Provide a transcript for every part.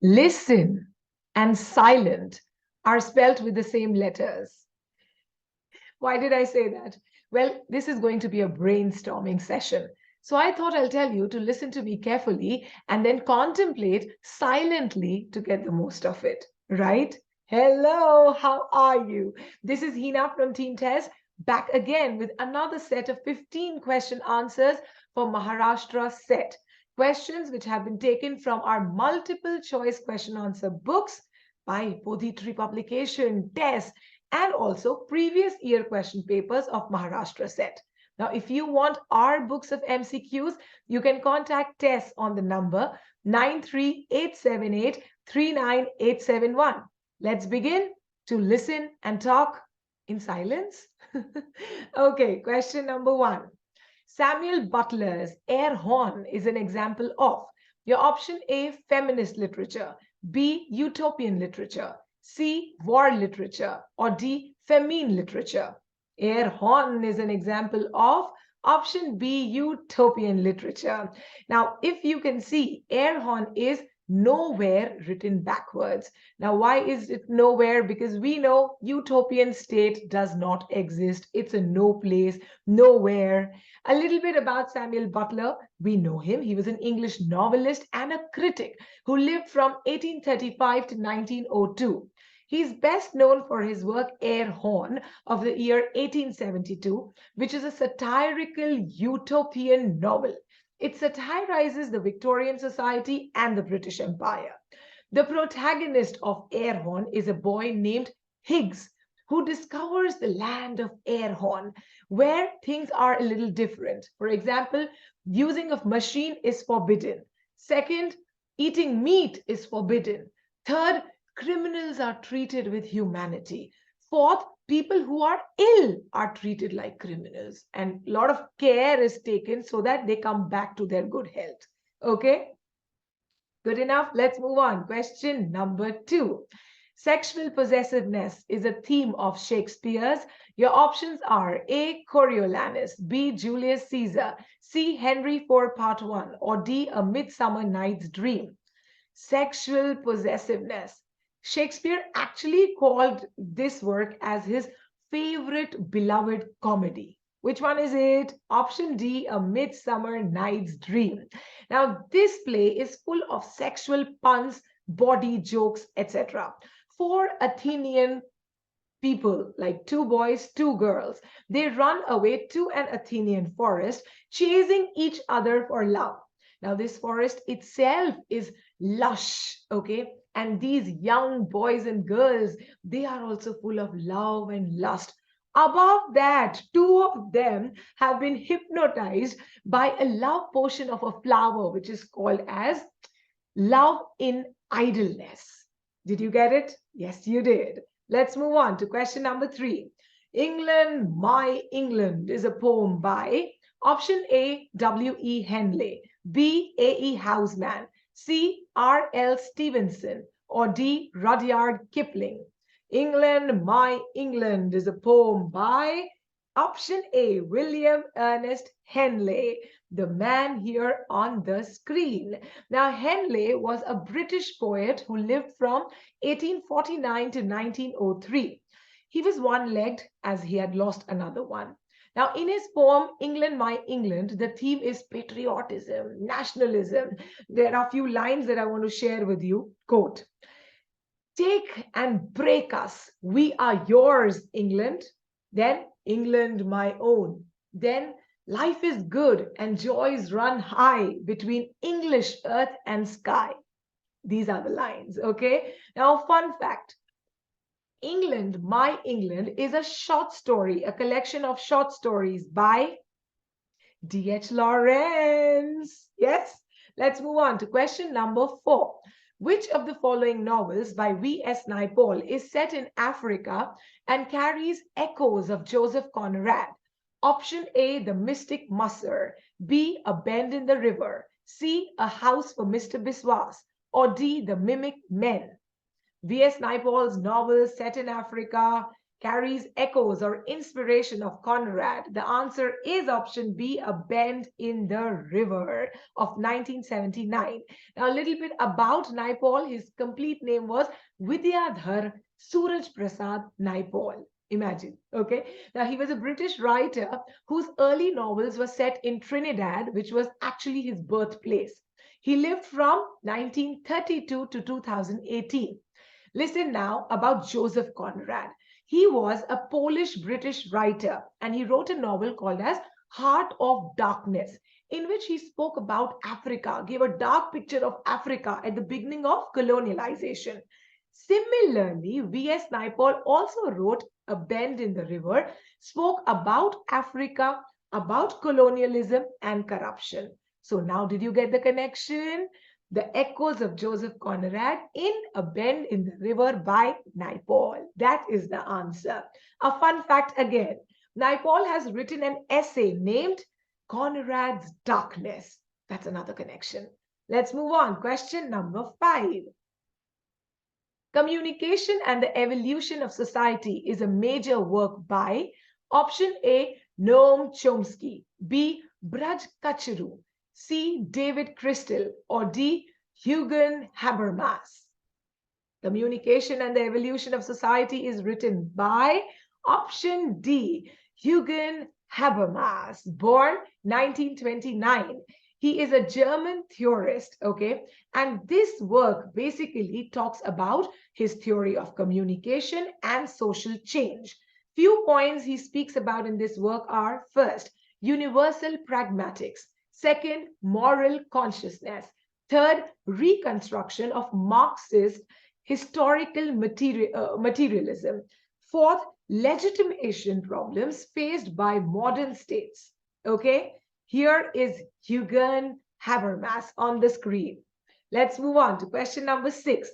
Listen and silent are spelt with the same letters. Why did I say that? Well, this is going to be a brainstorming session. So I thought I'll tell you to listen to me carefully and then contemplate silently to get the most of it, right? Hello, how are you? This is Heena from Team TES, back again with another set of 15 question answers for Maharashtra set. Questions which have been taken from our multiple choice question answer books by Bodhitri publication, TES, and also previous year question papers of Maharashtra set. Now, if you want our books of MCQs, you can contact Tess on the number 93878 Let's begin to listen and talk in silence. Okay, question number 1. Samuel Butler's Erewhon is an example of your option A, feminist literature, B, utopian literature, C, war literature, or D, feminine literature. Erewhon is an example of option B, utopian literature. Now, if you can see, Erewhon is nowhere written backwards. Now, why is it nowhere? Because we know utopian state does not exist. It's a no place, nowhere. A little bit about Samuel Butler. We know him. He was an English novelist and a critic who lived from 1835 to 1902. He's best known for his work Erewhon of the year 1872, which is a satirical utopian novel. It satirizes the Victorian society and the British Empire. The protagonist of Erewhon is a boy named Higgs, who discovers the land of Erewhon, where things are a little different. For example, using of machine is forbidden. Second, eating meat is forbidden. Third, criminals are treated with humanity. Fourth, people who are ill are treated like criminals, and a lot of care is taken so that they come back to their good health. Okay, good enough. Let's move on. Question number 2. Sexual possessiveness is a theme of Shakespeare's. Your options are A, Coriolanus, B, Julius Caesar, C, Henry IV Part 1, or D, A Midsummer Night's Dream. Sexual possessiveness. Shakespeare actually called this work as his favorite beloved comedy. Which one is it? Option D, A Midsummer Night's Dream. Now, this play is full of sexual puns, body jokes, etc. 4 Athenian people, like 2 boys, 2 girls, they run away to an Athenian forest, chasing each other for love. Now, this forest itself is lush, okay? And these young boys and girls, they are also full of love and lust. Above that, 2 of them have been hypnotized by a love potion of a flower, which is called as love in idleness. Did you get it? Yes, you did. Let's move on to question number 3. England, My England is a poem by option A, W.E. Henley, B, A.E. Housman, C, R.L. Stevenson, or D, Rudyard Kipling. England, My England is a poem by option A, William Ernest Henley, the man here on the screen. Now, Henley was a British poet who lived from 1849 to 1903. He was one-legged as he had lost another one. Now, in his poem, England, My England, the theme is patriotism, nationalism. There are a few lines that I want to share with you. Quote, "Take and break us. We are yours, England. Then England, my own. Then life is good and joys run high between English earth and sky." These are the lines, okay? Now, fun fact. England, My England is a short story, a collection of short stories by D.H. Lawrence. Yes? Let's move on to question number 4. Which of the following novels by V.S. Naipaul is set in Africa and carries echoes of Joseph Conrad? Option A, The Mystic Musser, B, A Bend in the River, C, A House for Mr. Biswas, or D, The Mimic Men. V.S. Naipaul's novel set in Africa carries echoes or inspiration of Conrad? The answer is option B, A Bend in the River of 1979. Now, a little bit about Naipaul. His complete name was Vidyadhar Suraj Prasad Naipaul. Imagine, okay? Now, he was a British writer whose early novels were set in Trinidad, which was actually his birthplace. He lived from 1932 to 2018. Listen now about Joseph Conrad. He was a Polish-British writer and he wrote a novel called as Heart of Darkness, in which he spoke about Africa, gave a dark picture of Africa at the beginning of colonialization. Similarly, V.S. Naipaul also wrote A Bend in the River, spoke about Africa, about colonialism and corruption. So now did you get the connection? The echoes of Joseph Conrad in A Bend in the River by Naipaul. That is the answer. A fun fact again. Naipaul has written an essay named Conrad's Darkness. That's another connection. Let's move on. Question number 5. Communication and the Evolution of Society is a major work by option A, Noam Chomsky, B, Braj Kacharu, C, David Crystal, or D, Eugen Habermas. Communication and the Evolution of Society is written by option D, Eugen Habermas, born 1929. He is a German theorist, okay? And this work basically talks about his theory of communication and social change. Few points he speaks about in this work are: first, universal pragmatics; second, moral consciousness; third, reconstruction of Marxist historical materialism; fourth, legitimation problems faced by modern states. Okay, here is Eugen Habermas on the screen. Let's move on to question number 6.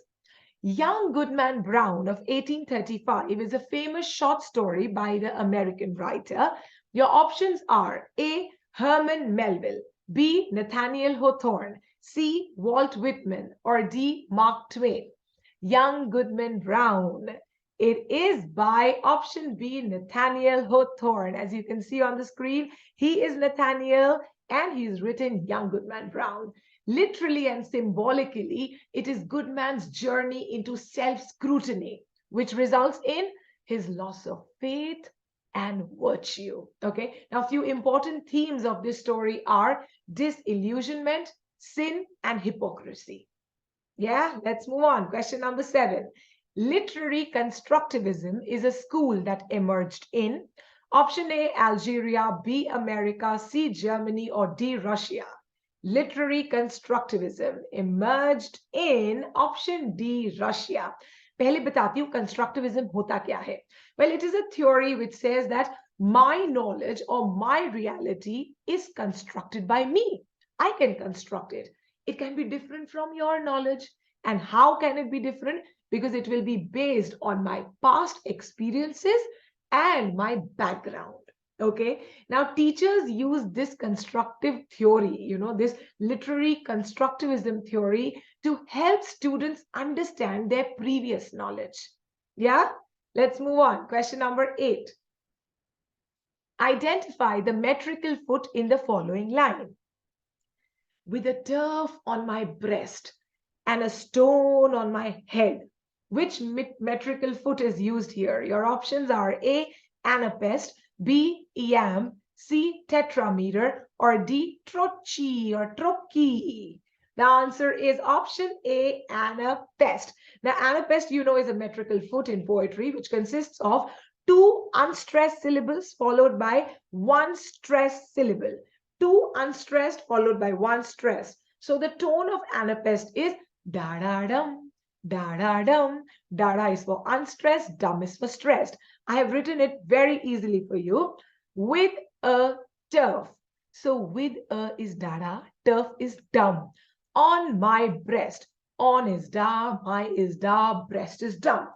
Young Goodman Brown of 1835 is a famous short story by the American writer. Your options are A, Herman Melville, B, Nathaniel Hawthorne, C, Walt Whitman, or D, Mark Twain. Young Goodman Brown. It is by option B, Nathaniel Hawthorne. As you can see on the screen, he is Nathaniel and he's written Young Goodman Brown. Literally and symbolically, it is Goodman's journey into self-scrutiny, which results in his loss of faith and virtue. Okay, now a few important themes of this story are disillusionment, sin, and hypocrisy. Yeah, let's move on. Question number 7. Literary constructivism is a school that emerged in option A, Algeria, B, America, C, Germany, or D, Russia. Literary constructivism emerged in option D, Russia. पहले बताती हूँ constructivism होता क्या है. Well, it is a theory which says that my knowledge or my reality is constructed by me. I can construct it. It can be different from your knowledge. And how can it be different? Because it will be based on my past experiences and my background. Okay, now teachers use this constructive theory, this literary constructivism theory to help students understand their previous knowledge. Yeah, let's move on. Question number 8. Identify the metrical foot in the following line. With a turf on my breast and a stone on my head. Which metrical foot is used here? Your options are A, anapest, B, iamb, C, tetrameter, or D, trochi or trochi. The answer is option A, anapest. Now, anapest, is a metrical foot in poetry, which consists of 2 unstressed syllables followed by 1 stressed syllable. 2 unstressed followed by 1 stress. So the tone of anapest is da-da-dum, da-da-dum. Da-da is for unstressed, dum is for stressed. I have written it very easily for you. With a turf. So with a is da-da, turf is dum. On my breast. On is da, my is da, breast is dum.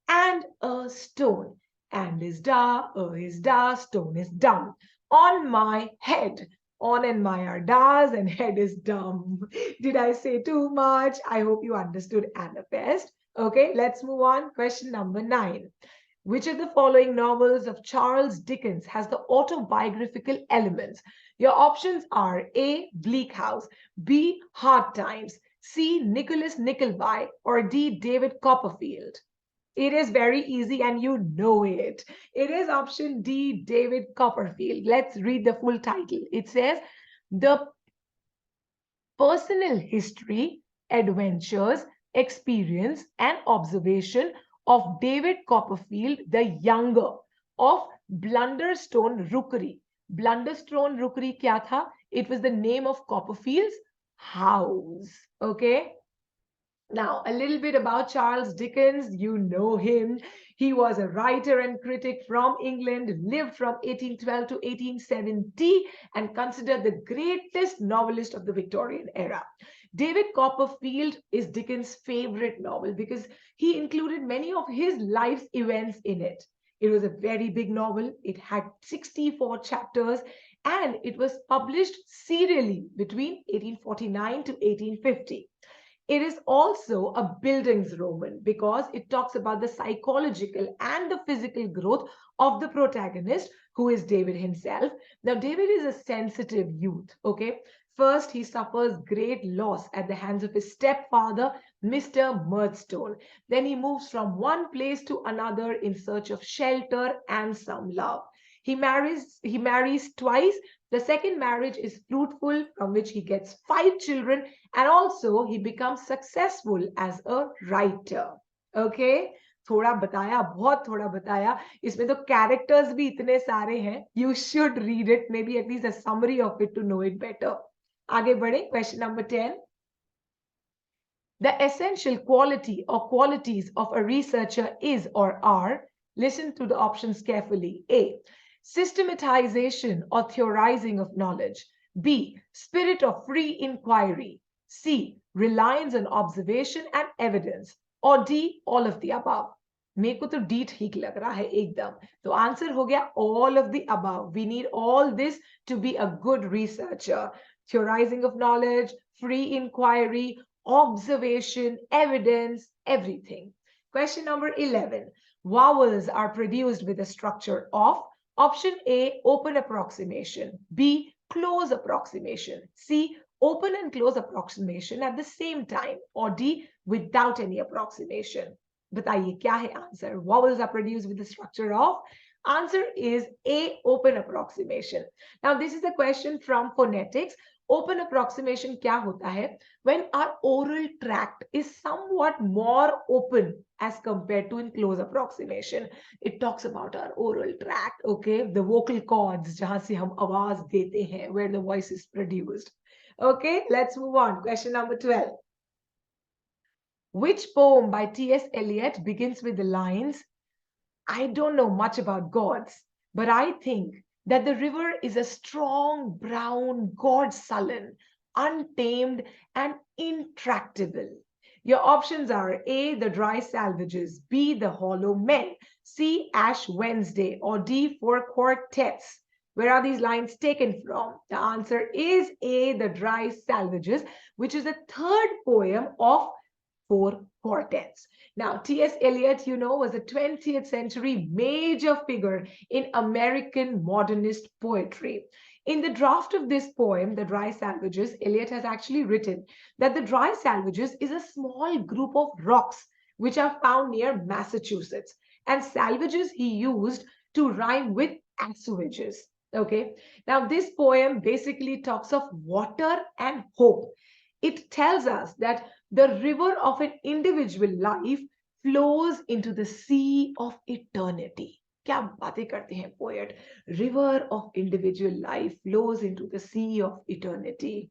And a stone. And is da, is da, stone is dum. On my head. On and my are das and head is dumb. Did I say too much? I hope you understood anapest. Okay, let's move on. Question number 9. Which of the following novels of Charles Dickens has the autobiographical elements? Your options are A. Bleak House, B. Hard Times, C. Nicholas Nickleby, or D. David Copperfield. It is very easy and you know it. It is option D, David Copperfield. Let's read the full title. It says, The Personal History, Adventures, Experience, and Observation of David Copperfield the Younger of Blunderstone Rookery. Blunderstone Rookery kya tha? It was the name of Copperfield's house. Okay. Now, a little bit about Charles Dickens. You know him. He was a writer and critic from England, lived from 1812 to 1870, and considered the greatest novelist of the Victorian era. David Copperfield is Dickens' favorite novel because he included many of his life's events in it. It was a very big novel. It had 64 chapters, and it was published serially between 1849 to 1850. It is also a Bildungsroman because it talks about the psychological and the physical growth of the protagonist, who is David himself. Now, David is a sensitive youth, okay? First, he suffers great loss at the hands of his stepfather, Mr. Murdstone. Then he moves from one place to another in search of shelter and some love. He marries twice. The second marriage is fruitful, from which he gets 5 children, and also he becomes successful as a writer. Okay? थोड़ा बताया, बहुत थोड़ा बताया. इसमें तो characters भी इतने सारे हैं. You should read it, maybe at least a summary of it to know it better. आगे बढ़े. Question number 10. The essential quality or qualities of a researcher is or are, listen to the options carefully. A. Systematization or theorizing of knowledge. B. Spirit of free inquiry. C. Reliance on observation and evidence. Or D. All of the above. मेरे को तो D ठीक लग रहा है एकदम. तो answer हो गया all of the above. We need all this to be a good researcher. Theorizing of knowledge, free inquiry, observation, evidence, everything. Question number 11. Vowels are produced with a structure of option A, open approximation, B, close approximation, C, open and close approximation at the same time, or D, without any approximation. बताइए क्या है answer? Vowels are produced with the structure of. Answer is A, open approximation. Now, this is a question from phonetics. Open approximation क्या होता है? When our oral tract is somewhat more open as compared to in close approximation. It talks about our oral tract, okay? The vocal cords, जहाँ से हम आवाज देते हैं, where the voice is produced. Okay, let's move on. Question number 12. Which poem by T.S. Eliot begins with the lines, I don't know much about gods, but I think that the river is a strong, brown, god-sullen, untamed, and intractable. Your options are A, the dry salvages, B, the hollow men, C, Ash Wednesday, or D, four quartets. Where are these lines taken from? The answer is A, the dry salvages, which is the third poem of 4 quartets. Now, T.S. Eliot, you know, was a 20th century major figure in American modernist poetry. In the draft of this poem, The Dry Salvages, Eliot has actually written that the dry salvages is a small group of rocks which are found near Massachusetts. And salvages he used to rhyme with assuages. Okay. Now, this poem basically talks of water and hope. It tells us that the river of an individual life flows into the sea of eternity. क्या बातें करते हैं poet? River of individual life flows into the sea of eternity.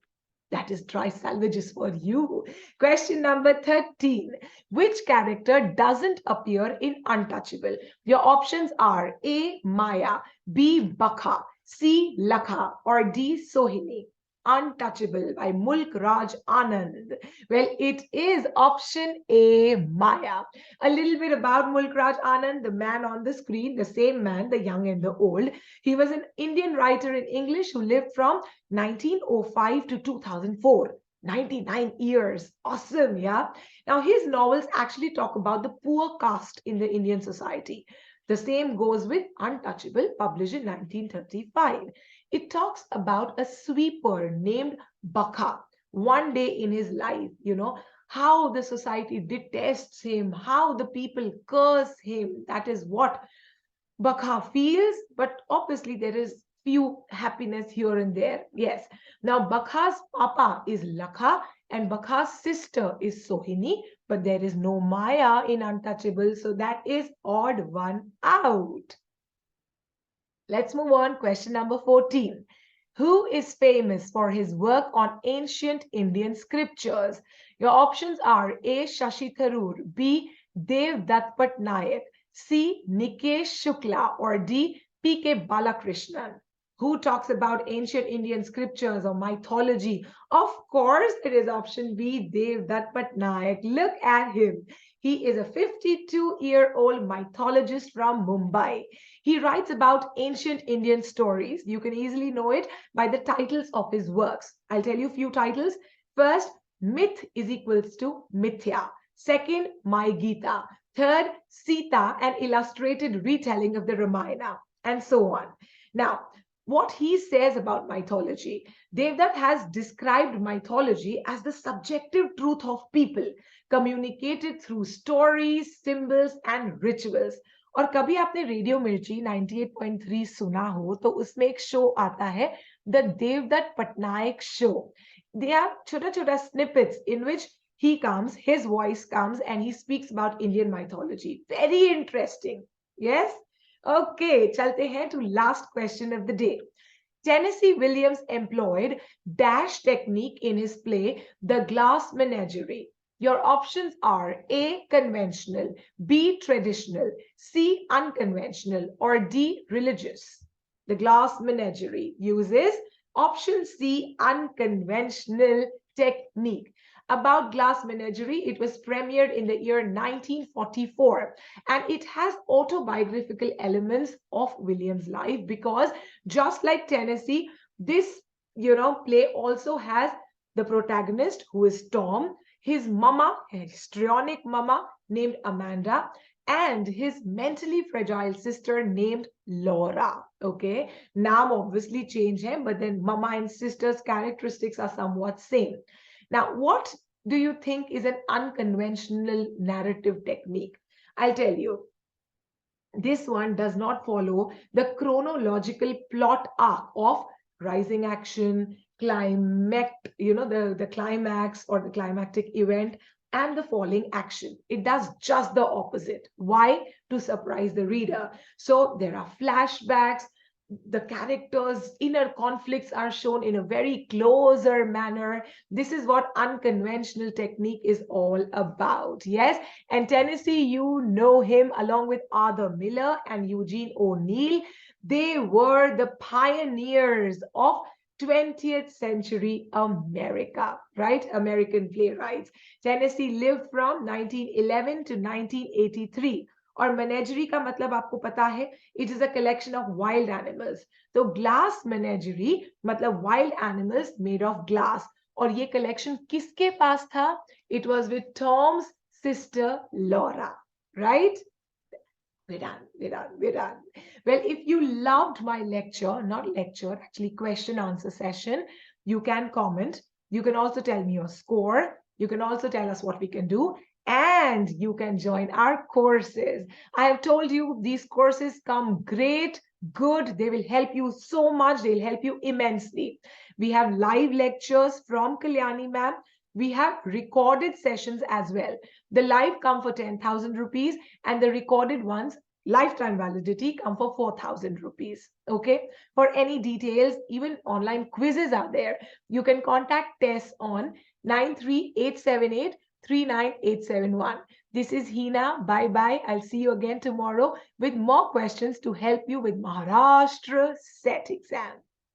That is dry salvages for you. Question number 13. Which character doesn't appear in Untouchable? Your options are A, Maya, B, Bakha, C, Lakha, or D, Sohini. Untouchable by Mulk Raj Anand. Well, it is option A, Maya. A little bit about Mulk Raj Anand, the man on the screen, the same man, the young and the old. He was an Indian writer in English who lived from 1905 to 2004. 99 years. Awesome, yeah? Now, his novels actually talk about the poor caste in the Indian society. The same goes with Untouchable, published in 1935. It talks about a sweeper named Bakha. One day in his life, how the society detests him, how the people curse him. That is what Bakha feels, but obviously there is few happiness here and there. Yes. Now Bakha's papa is Lakha and Bakha's sister is Sohini, but there is no Maya in Untouchable, so that is odd one out. Let's move on. Question number 14. Who is famous for his work on ancient Indian scriptures? Your options are A. Shashi Tharoor, B. Dev Dutt Patnaik, C. Nikesh Shukla, or D. P.K. Balakrishnan. Who talks about ancient Indian scriptures or mythology? Of course, it is option B, Dev Dutt Patnaik. Look at him. He is a 52-year-old mythologist from Mumbai. He writes about ancient Indian stories. You can easily know it by the titles of his works. I'll tell you a few titles. First, Myth is equals to Mithya. Second, My Gita. Third, Sita, an illustrated retelling of the Ramayana, and so on. Now, what he says about mythology. Devdutt has described mythology as the subjective truth of people, communicated through stories, symbols, and rituals. और कभी आपने radio मिर्ची 98.3 सुना हो तो उसमें एक show आता है the Devdutt Pattanaik show. They are छोटा छोटा snippets in which his voice comes and he speaks about Indian mythology. Very interesting. Yes? Okay, chalte hain to last question of the day. Tennessee Williams employed dash technique in his play The Glass Menagerie. Your options are A. Conventional, B. Traditional, C. Unconventional, or D. Religious. The Glass Menagerie uses option C. Unconventional technique. About Glass Menagerie, it was premiered in the year 1944 and it has autobiographical elements of William's life because just like Tennessee, this play also has the protagonist who is Tom, his mama, his histrionic mama named Amanda, and his mentally fragile sister named Laura. Okay, naam obviously change hai, but then mama and sister's characteristics are somewhat same. Now, what do you think is an unconventional narrative technique? I'll tell you. This one does not follow the chronological plot arc of rising action, the climax or the climactic event, and the falling action. It does just the opposite. Why? To surprise the reader. So there are flashbacks, the characters' inner conflicts are shown in a very closer manner. This is what unconventional technique is all about. Yes, and Tennessee, you know him along with Arthur Miller and Eugene O'Neill. They were the pioneers of 20th century America, right? American playwrights. Tennessee lived from 1911 to 1983. और menagerie का मतलब आपको पता है, it is a collection of wild animals. तो glass menagerie मतलब wild animals made of glass. और ये collection किसके पास था? It was with Tom's sister Laura, right? We're done. Well, if you loved my lecture, not lecture, actually question answer session, you can comment. You can also tell me your score. You can also tell us what we can do. And you can join our courses. I have told you these courses come great, good. They will help you so much. They'll help you immensely. We have live lectures from Kalyani ma'am. We have recorded sessions as well. The live come for 10,000 rupees and the recorded ones, lifetime validity, come for 4,000 rupees. Okay. For any details, even online quizzes are there. You can contact TES on 93878 39871. This is Heena. Bye-bye. I'll see you again tomorrow with more questions to help you with Maharashtra set exam.